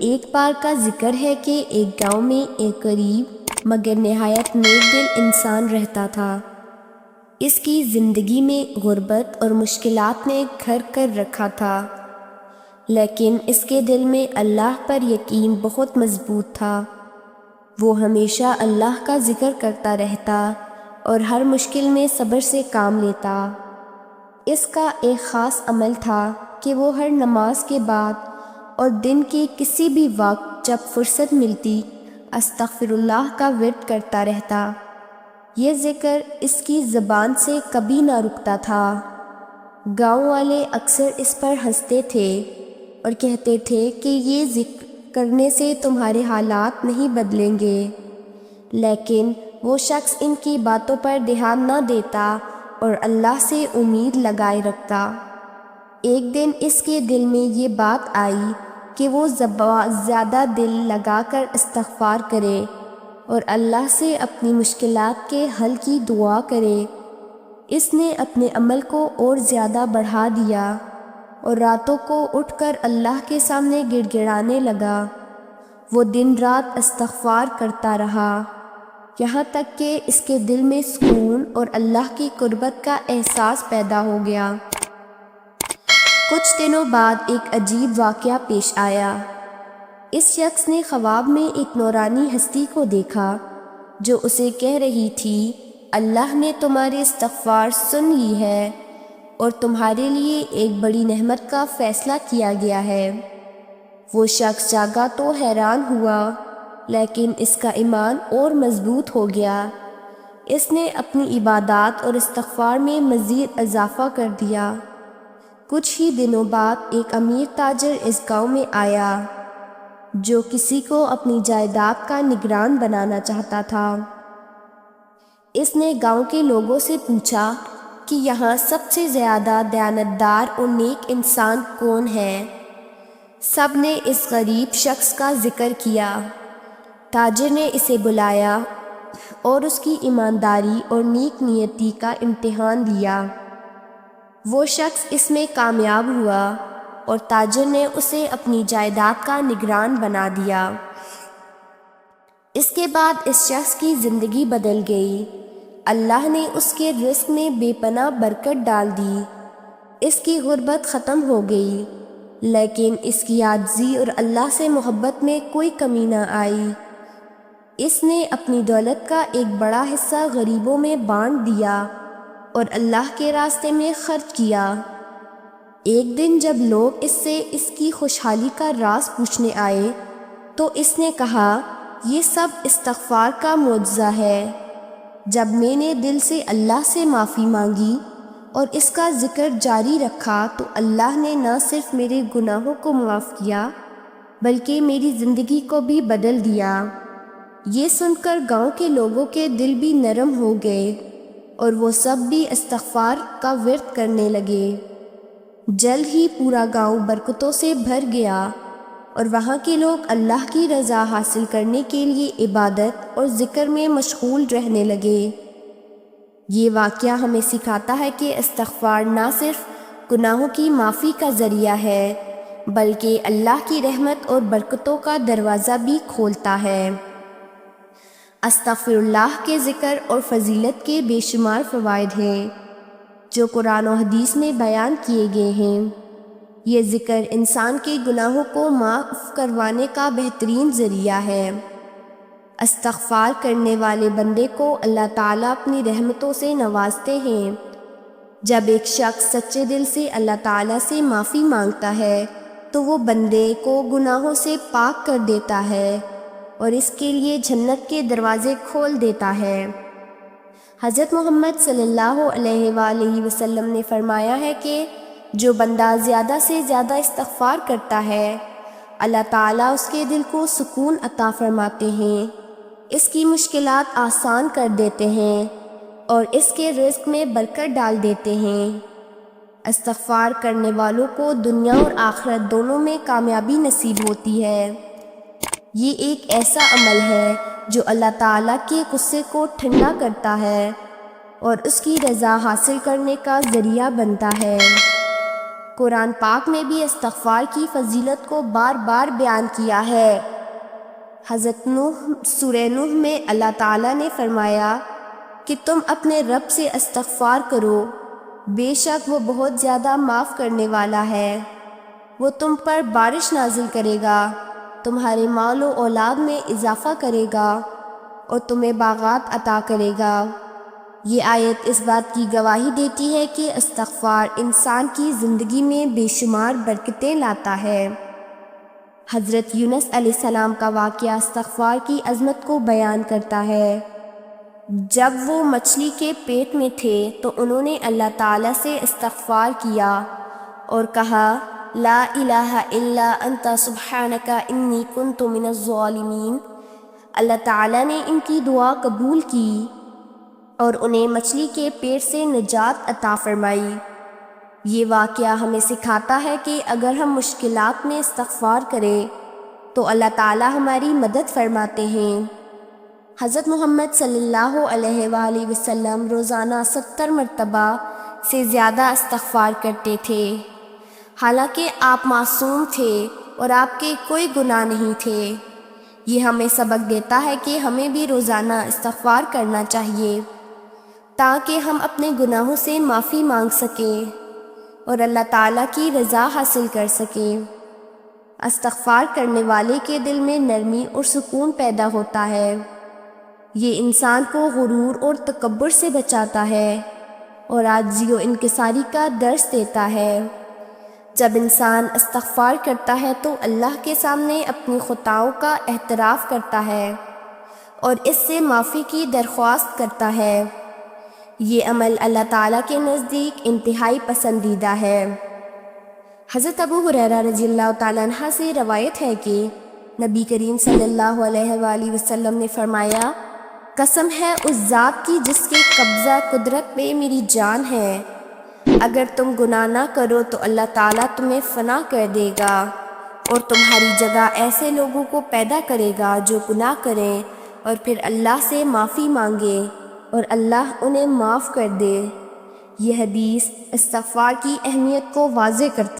ایک بار کا ذکر ہے کہ ایک گاؤں میں ایک غریب مگر نہایت نیک دل انسان رہتا تھا۔ اس کی زندگی میں غربت اور مشکلات نے گھر کر رکھا تھا، لیکن اس کے دل میں اللہ پر یقین بہت مضبوط تھا۔ وہ ہمیشہ اللہ کا ذکر کرتا رہتا اور ہر مشکل میں صبر سے کام لیتا۔ اس کا ایک خاص عمل تھا کہ وہ ہر نماز کے بعد اور دن کے کسی بھی وقت جب فرصت ملتی استغفر اللہ کا ورد کرتا رہتا۔ یہ ذکر اس کی زبان سے کبھی نہ رکتا تھا۔ گاؤں والے اکثر اس پر ہنستے تھے اور کہتے تھے کہ یہ ذکر کرنے سے تمہارے حالات نہیں بدلیں گے، لیکن وہ شخص ان کی باتوں پر دھیان نہ دیتا اور اللہ سے امید لگائے رکھتا۔ ایک دن اس کے دل میں یہ بات آئی کہ وہ زیادہ دل لگا کر استغفار کرے اور اللہ سے اپنی مشکلات کے حل کی دعا کرے۔ اس نے اپنے عمل کو اور زیادہ بڑھا دیا اور راتوں کو اٹھ کر اللہ کے سامنے گڑ گڑانے لگا۔ وہ دن رات استغفار کرتا رہا، یہاں تک کہ اس کے دل میں سکون اور اللہ کی قربت کا احساس پیدا ہو گیا۔ کچھ دنوں بعد ایک عجیب واقعہ پیش آیا۔ اس شخص نے خواب میں ایک نورانی ہستی کو دیکھا جو اسے کہہ رہی تھی، اللہ نے تمہارے استغفار سن لی ہے اور تمہارے لیے ایک بڑی نعمت کا فیصلہ کیا گیا ہے۔ وہ شخص جاگا تو حیران ہوا، لیکن اس کا ایمان اور مضبوط ہو گیا۔ اس نے اپنی عبادات اور استغفار میں مزید اضافہ کر دیا۔ کچھ ہی دنوں بعد ایک امیر تاجر اس گاؤں میں آیا جو کسی کو اپنی جائیداد کا نگران بنانا چاہتا تھا۔ اس نے گاؤں کے لوگوں سے پوچھا کہ یہاں سب سے زیادہ دیانتدار اور نیک انسان کون ہے؟ سب نے اس غریب شخص کا ذکر کیا۔ تاجر نے اسے بلایا اور اس کی ایمانداری اور نیک نیتی کا امتحان لیا۔ وہ شخص اس میں کامیاب ہوا اور تاجر نے اسے اپنی جائیداد کا نگران بنا دیا۔ اس کے بعد اس شخص کی زندگی بدل گئی۔ اللہ نے اس کے رزق میں بے پناہ برکت ڈال دی۔ اس کی غربت ختم ہو گئی، لیکن اس کی عاجزی اور اللہ سے محبت میں کوئی کمی نہ آئی۔ اس نے اپنی دولت کا ایک بڑا حصہ غریبوں میں بانٹ دیا اور اللہ کے راستے میں خرچ کیا۔ ایک دن جب لوگ اس سے اس کی خوشحالی کا راز پوچھنے آئے تو اس نے کہا، یہ سب استغفار کا معجزہ ہے۔ جب میں نے دل سے اللہ سے معافی مانگی اور اس کا ذکر جاری رکھا تو اللہ نے نہ صرف میرے گناہوں کو معاف کیا بلکہ میری زندگی کو بھی بدل دیا۔ یہ سن کر گاؤں کے لوگوں کے دل بھی نرم ہو گئے اور وہ سب بھی استغفار کا ورد کرنے لگے۔ جلد ہی پورا گاؤں برکتوں سے بھر گیا اور وہاں کے لوگ اللہ کی رضا حاصل کرنے کے لیے عبادت اور ذکر میں مشغول رہنے لگے۔ یہ واقعہ ہمیں سکھاتا ہے کہ استغفار نہ صرف گناہوں کی معافی کا ذریعہ ہے بلکہ اللہ کی رحمت اور برکتوں کا دروازہ بھی کھولتا ہے۔ استغفر اللہ کے ذکر اور فضیلت کے بے شمار فوائد ہیں جو قرآن و حدیث میں بیان کیے گئے ہیں۔ یہ ذکر انسان کے گناہوں کو معاف کروانے کا بہترین ذریعہ ہے۔ استغفار کرنے والے بندے کو اللہ تعالیٰ اپنی رحمتوں سے نوازتے ہیں۔ جب ایک شخص سچے دل سے اللہ تعالیٰ سے معافی مانگتا ہے تو وہ بندے کو گناہوں سے پاک کر دیتا ہے اور اس کے لیے جنت کے دروازے کھول دیتا ہے۔ حضرت محمد صلی اللہ علیہ وآلہ وسلم نے فرمایا ہے کہ جو بندہ زیادہ سے زیادہ استغفار کرتا ہے اللہ تعالیٰ اس کے دل کو سکون عطا فرماتے ہیں، اس کی مشکلات آسان کر دیتے ہیں اور اس کے رزق میں برکت ڈال دیتے ہیں۔ استغفار کرنے والوں کو دنیا اور آخرت دونوں میں کامیابی نصیب ہوتی ہے۔ یہ ایک ایسا عمل ہے جو اللہ تعالیٰ کے غصے کو ٹھنڈا کرتا ہے اور اس کی رضا حاصل کرنے کا ذریعہ بنتا ہے۔ قرآن پاک میں بھی استغفار کی فضیلت کو بار بار بیان کیا ہے۔ حضرت نوح سورہ نوح میں اللہ تعالیٰ نے فرمایا کہ تم اپنے رب سے استغفار کرو، بے شک وہ بہت زیادہ معاف کرنے والا ہے۔ وہ تم پر بارش نازل کرے گا، تمہارے مال و اولاد میں اضافہ کرے گا اور تمہیں باغات عطا کرے گا۔ یہ آیت اس بات کی گواہی دیتی ہے کہ استغفار انسان کی زندگی میں بے شمار برکتیں لاتا ہے۔ حضرت یونس علیہ السلام کا واقعہ استغفار کی عظمت کو بیان کرتا ہے۔ جب وہ مچھلی کے پیٹ میں تھے تو انہوں نے اللہ تعالیٰ سے استغفار کیا اور کہا لا الہ الا انت سبحانک انی کنت من الظالمین۔ اللہ تعالیٰ نے ان کی دعا قبول کی اور انہیں مچھلی کے پیٹ سے نجات عطا فرمائی۔ یہ واقعہ ہمیں سکھاتا ہے کہ اگر ہم مشکلات میں استغفار کریں تو اللہ تعالیٰ ہماری مدد فرماتے ہیں۔ حضرت محمد صلی اللہ علیہ وآلہ وسلم روزانہ 70 مرتبہ سے زیادہ استغفار کرتے تھے، حالانکہ آپ معصوم تھے اور آپ کے کوئی گناہ نہیں تھے۔ یہ ہمیں سبق دیتا ہے کہ ہمیں بھی روزانہ استغفار کرنا چاہیے تاکہ ہم اپنے گناہوں سے معافی مانگ سکیں اور اللہ تعالیٰ کی رضا حاصل کر سکیں۔ استغفار کرنے والے کے دل میں نرمی اور سکون پیدا ہوتا ہے۔ یہ انسان کو غرور اور تکبر سے بچاتا ہے اور عاجزی و انکساری کا درس دیتا ہے۔ جب انسان استغفار کرتا ہے تو اللہ کے سامنے اپنی خطاؤں کا اعتراف کرتا ہے اور اس سے معافی کی درخواست کرتا ہے۔ یہ عمل اللہ تعالیٰ کے نزدیک انتہائی پسندیدہ ہے۔ حضرت ابو ہریرہ رضی اللہ تعالیٰ عنہ سے روایت ہے کہ نبی کریم صلی اللہ علیہ وآلہ وسلم نے فرمایا، قسم ہے اس ذات کی جس کے قبضہ قدرت میں میری جان ہے، اگر تم گناہ نہ کرو تو اللہ تعالیٰ تمہیں فنا کر دے گا اور تمہاری جگہ ایسے لوگوں کو پیدا کرے گا جو گناہ کریں اور پھر اللہ سے معافی مانگے اور اللہ انہیں معاف کر دے۔ یہ حدیث استغفار کی اہمیت کو واضح کرتی ہے۔